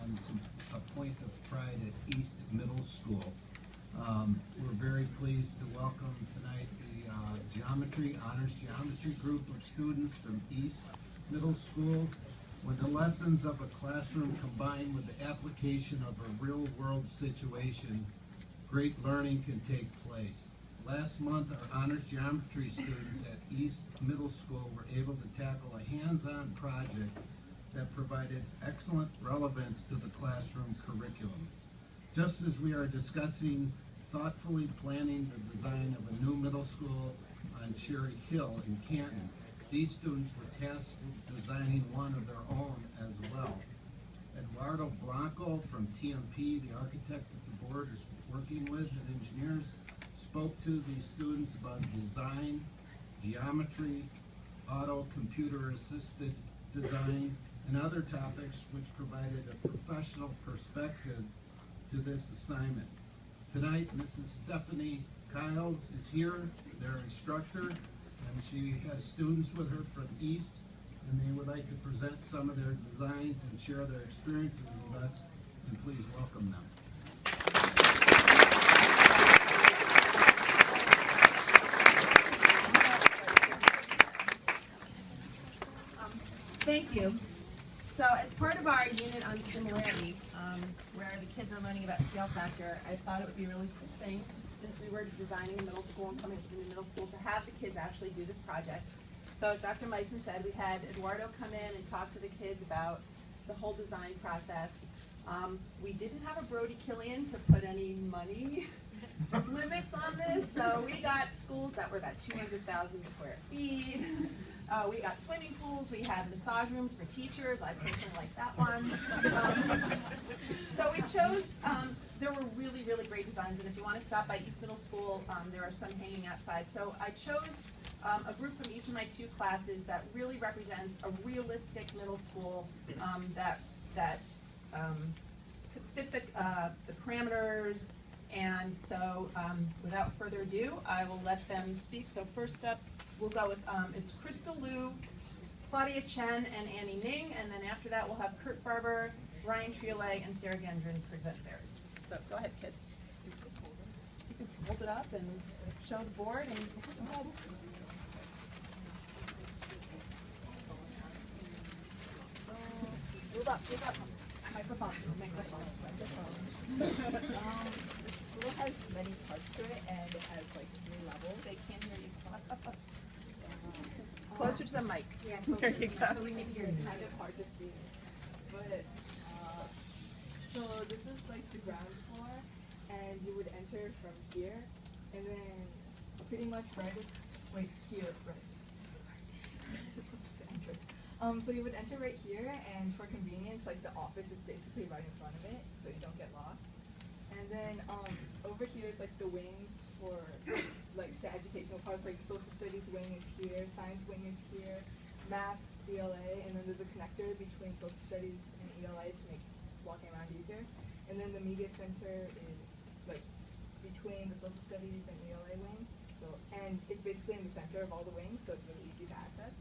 on a point of pride at East Middle School. We're very pleased to welcome tonight the honors geometry group of students from East Middle School. When the lessons of a classroom combine with the application of a real-world situation, great learning can take place. Last month, our honors geometry students at East Middle School were able to tackle a hands-on project that provided excellent relevance to the classroom curriculum. Just as we are discussing thoughtfully planning the design of a new middle school on Cherry Hill in Canton, these students were tasked with designing one of their own as well. Eduardo Blanco from TMP, the architect that the board is working with, and engineers, spoke to these students about design, geometry, computer-assisted design, and other topics which provided a professional perspective to this assignment. Tonight, Mrs. Stephanie Kiles is here, their instructor, and she has students with her from East, and they would like to present some of their designs and share their experiences with us, and please welcome them. Thank you. So as part of our unit on similarity, where the kids are learning about scale factor, I thought it would be a really cool thing, since we were designing a middle school and coming to the middle school, to have the kids actually do this project. So as Dr. Meisen said, we had Eduardo come in and talk to the kids about the whole design process. We didn't have a Brody Killian to put any money limits on this, so we got schools that were about 200,000 square feet. We got swimming pools, we had massage rooms for teachers, I personally like that one. So we chose, there were really, really great designs, and if you want to stop by East Middle School, there are some hanging outside. So I chose a group from each of my two classes that really represents a realistic middle school that could fit the parameters. And so without further ado, I will let them speak. So first up, we'll go with, it's Crystal Liu, Claudia Chen, and Annie Ning, and then after that we'll have Kurt Farber, Ryan Triolet, and Sarah Gendron present theirs. So go ahead, kids. You can hold it up and show the board, and go ahead. Move up. Microphone. The school has many parts to it, and it has like 3 levels. They can't hear you. Up. Closer to the mic. Yeah, there you go. So we make it kind of hard to see. But so this is like the ground floor, and you would enter from here, and then pretty much here, right. Just look at the entrance. So you would enter right here, and for convenience, like the office is basically right in front of it, so you don't get lost. And then over here is like the wings for like the educational parts, like social studies wing is here, science wing is here, math, ELA, and then there's a connector between social studies and ELA to make walking around easier. And then the media center is like between the social studies and ELA wing. So, and it's basically in the center of all the wings, so it's really easy to access.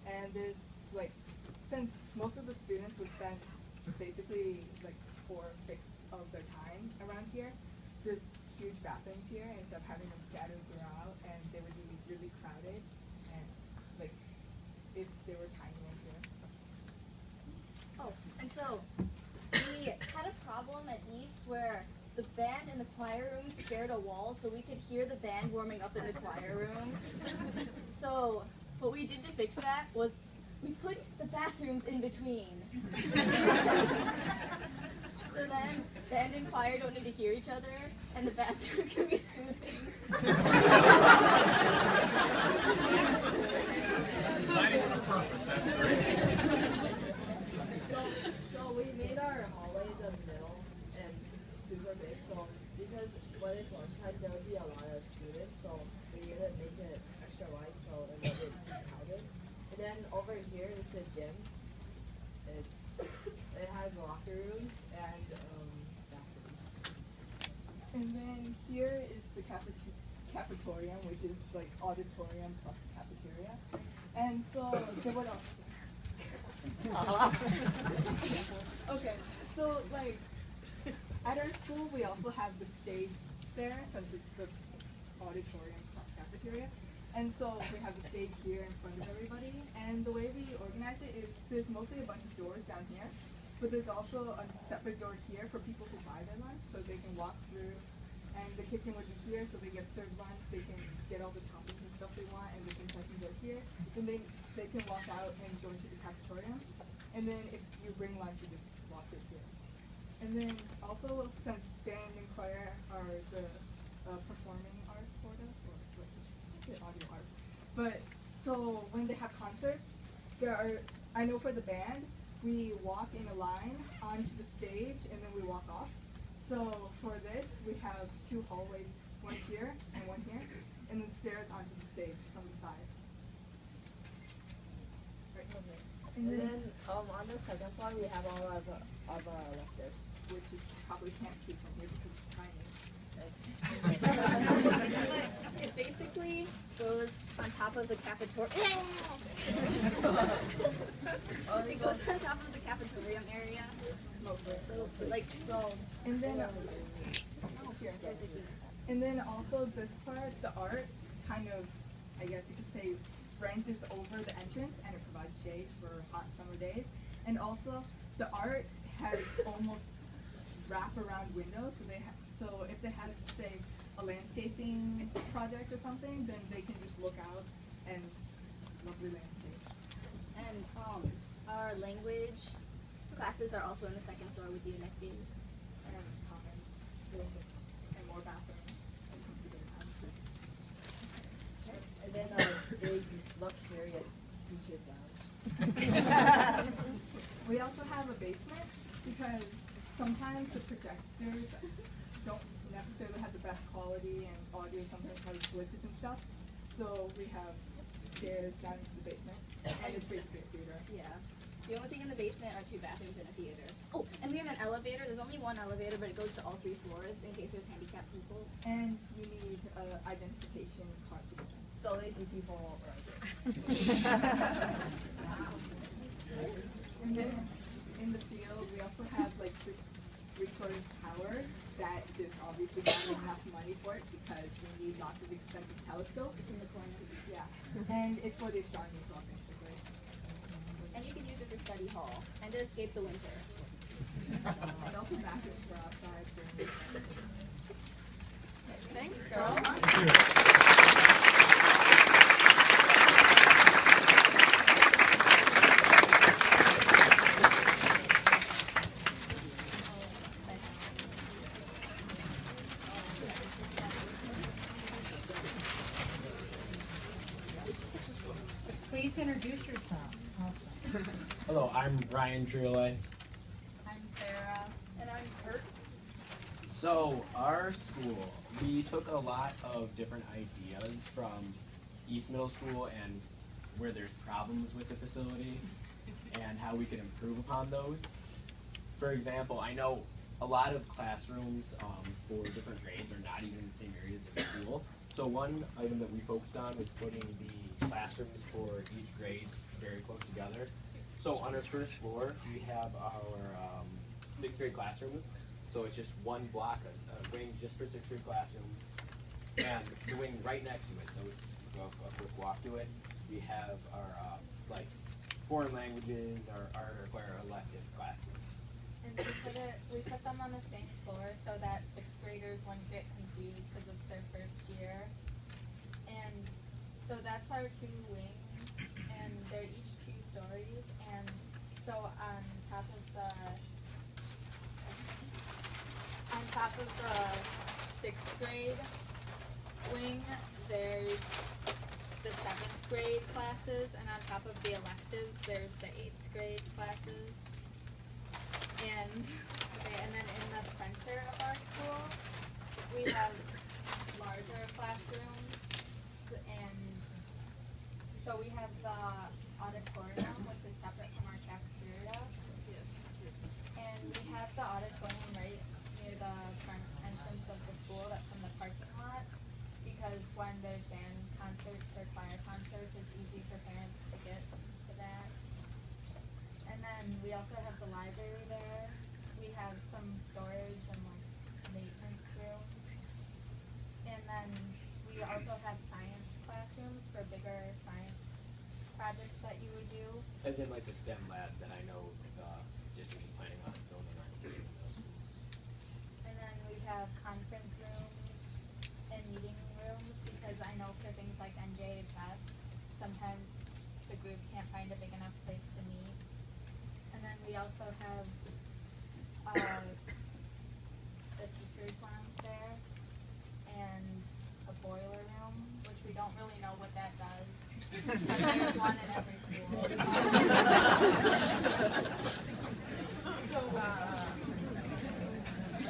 And there's like, since most of the students would spend basically like 4/6 of their time around here, there's huge bathrooms here, and instead of having them scattered throughout, and they would be really crowded, and like if there were tiny ones here. Oh, and so we had a problem at East where the band and the choir rooms shared a wall, so we could hear the band warming up in the choir room. So what we did to fix that was we put the bathrooms in between. So then band and choir don't need to hear each other, and the bathrooms can be soothing. Designing with a purpose, that's great. So we made our hallway the middle and super big, so because when it's lunchtime there would be a lot of students, so we need to make it extra wide so it would be crowded. And then over here is the gym. It has locker rooms and bathrooms. And then here is the cafetorium, which is like auditorium plus cafeteria. And so there would okay, So like at our school we also have the stage there since it's the auditorium plus cafeteria. And so we have the stage here in front of everybody. And the way we organize it is there's mostly a bunch of doors down here, but there's also a separate door here for people who buy their lunch so they can walk through. And the kitchen would be here so they get served lunch, they can get all the toppings and stuff they want, and the concessions are here. Then they can walk out and go into the cafeteria. And then if you bring lunch, you just walk through here. And then also, since band and choir are the performing arts, sort of, or like the audio arts. But so when they have concerts, I know for the band, we walk in a line onto the stage and then we walk off. So for this, we have two hallways, one here and one here, and then stairs onto the stage from the side. Right over there. And then on the second floor we have all of our electives. Which you probably can't see from here because it's tiny. But it basically goes on top of the cafeteria. It goes on top of the cafetorium area. So And then here. There's a heat. And then also this part, the art, kind of, I guess you could say, branches over the entrance and it provides shade for hot summer days. And also, the art has almost wrap-around windows, so if they had, say, a landscaping project or something, then they can just look out and lovely landscape. And our language classes are also in the second floor with the electives. And commons, and more bathrooms, and computer labs. And then a big luxurious beaches lounge. We also have a basement because sometimes the projectors don't necessarily have the best quality and audio sometimes has glitches and stuff. So we have stairs down into the basement and it's basically a theater. Yeah. The only thing in the basement are two bathrooms and a theater. Oh, and we have an elevator. There's only one elevator, but it goes to all 3 floors in case there's handicapped people. And you need an identification card to get in. So lazy people right there. And then in the field, we also have like this recording tower that is obviously not enough money for it because we need lots of expensive telescopes. In the corner. Yeah, and it's for the astronomy club basically. And you can use it for study hall and to escape the winter. And also bathrooms for outside. Thanks, girls. Please introduce yourselves also. Hello, I'm Ryan Triolet. I'm Sarah. And I'm Kurt. So our school, we took a lot of different ideas from East Middle School and where there's problems with the facility and how we could improve upon those. For example, I know a lot of classrooms for different grades are not even in the same areas of the school. So one item that we focused on was putting the classrooms for each grade very close together. So on our first floor, we have our 6th grade classrooms. So it's just one block, a wing just for 6th grade classrooms, and the wing right next to it. So it's a quick walk to it. We have our like foreign languages, our art, or our elective classes. And we put them on the same floor so that 6th graders wouldn't get confused because it's their first year. And so that's our 2 wings, and they're each 2 stories. And so on top of the 6th grade wing, there's the 7th grade classes, and on top of the electives, there's the 8th grade classes. And then in the center of our school, we have larger classrooms, and so we have the auditorium, which is separate from our cafeteria, and we have the auditorium right near the front entrance of the school, that's in the parking lot, because when there's band concerts or choir concerts, it's easy for parents to get to that. And then we also have the library there. We as in like the STEM labs that I know the district is planning on building on middle schools. And then we have conference rooms and meeting rooms because I know for things like NJHS, sometimes the group can't find a big enough place to meet. And then we also have the teacher's lounge there and a boiler room, which we don't really know what that does. But there's one in every school. So,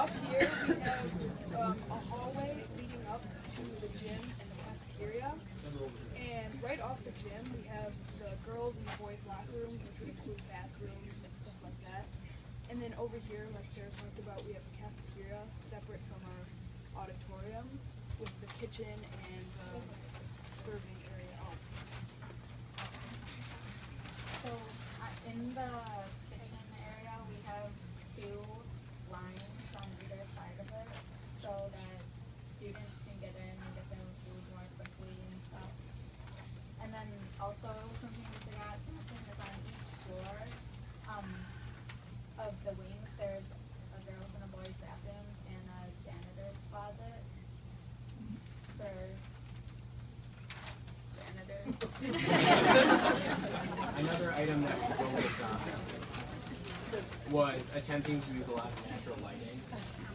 up here we have a hallway leading up to the gym and the cafeteria. And right off the gym, we have the girls' and the boys' locker room, which would include bathrooms and stuff like that. And then over here, like Sarah talked about, we have a cafeteria separate from our auditorium with the kitchen and serving area. So in the kitchen area, we have 2 lines on either side of it so that students can get in and get their food more quickly and stuff. And then also something we forgot to mention is on each floor of the wings, there's a girls' and a boys' bathroom and a janitor's closet for janitors. Another item that we focused on was attempting to use a lot of natural lighting,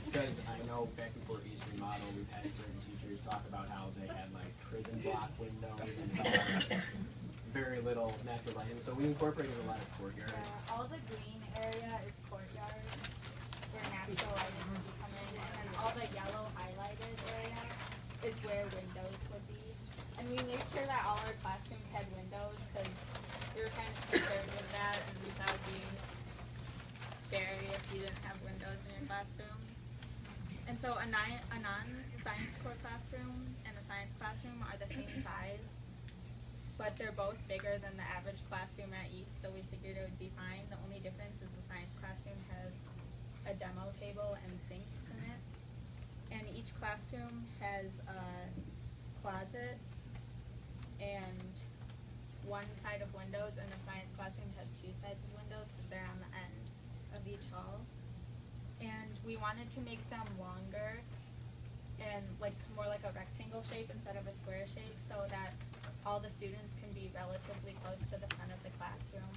because I know back before East remodel, we've had certain teachers talk about how they had like prison block windows and very little natural lighting. So we incorporated a lot of courtyards. Yeah, all the green area is courtyards where natural lighting would be coming in, and then all the yellow highlighted area is where windows would be. And we made sure that all our classrooms had windows because we were kind of concerned with that, and we thought it would be scary if you didn't have windows in your classroom. And so a non-science core classroom and a science classroom are the same size, but they're both bigger than the average classroom at East, so we figured it would be fine. The only difference is the science classroom has a demo table and sinks in it. And each classroom has a closet and one side of windows, and the science classroom has 2 sides of windows because they're on the end of each hall. And we wanted to make them longer and more like a rectangle shape instead of a square shape so that all the students can be relatively close to the front of the classroom.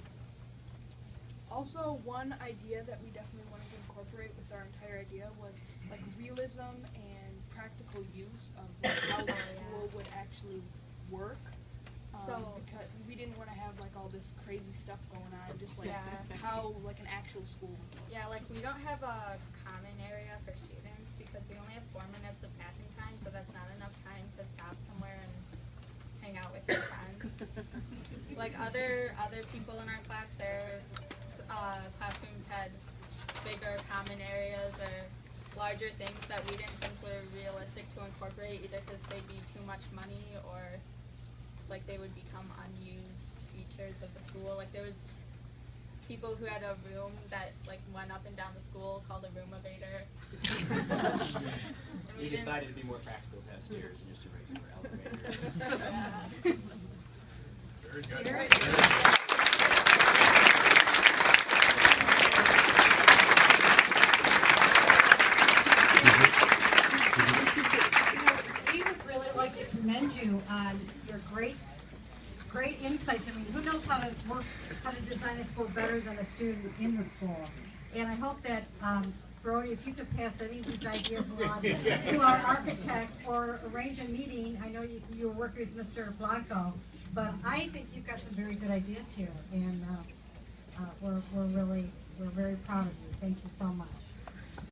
Also, one idea that we definitely wanted to incorporate with our entire idea was like realism and practical use of like, how the school would actually work. Because we didn't want to have like all this crazy stuff going on, just like how like an actual school would work. Yeah, like we don't have a common area for students because we only have 4 minutes of passing time, so that's not enough time to stop somewhere and hang out with your friends. Like other people in our class, their classrooms had bigger common areas or larger things that we didn't think were realistic to incorporate, either because they'd be too much money or like they would become unused features of the school. Like there was people who had a room that like went up and down the school called a room-evader. And We decided it'd be more practical to have stairs than just a regular elevator. Very good. Very We would really like to commend you on your great insights. I mean, who knows how to design a school better than a student in the school? And I hope that, Brody, if you could pass any of these ideas along to our architects or arrange a meeting. I know you're working with Mr. Blanco, but I think you've got some very good ideas here, and we're very proud of you. Thank you so much.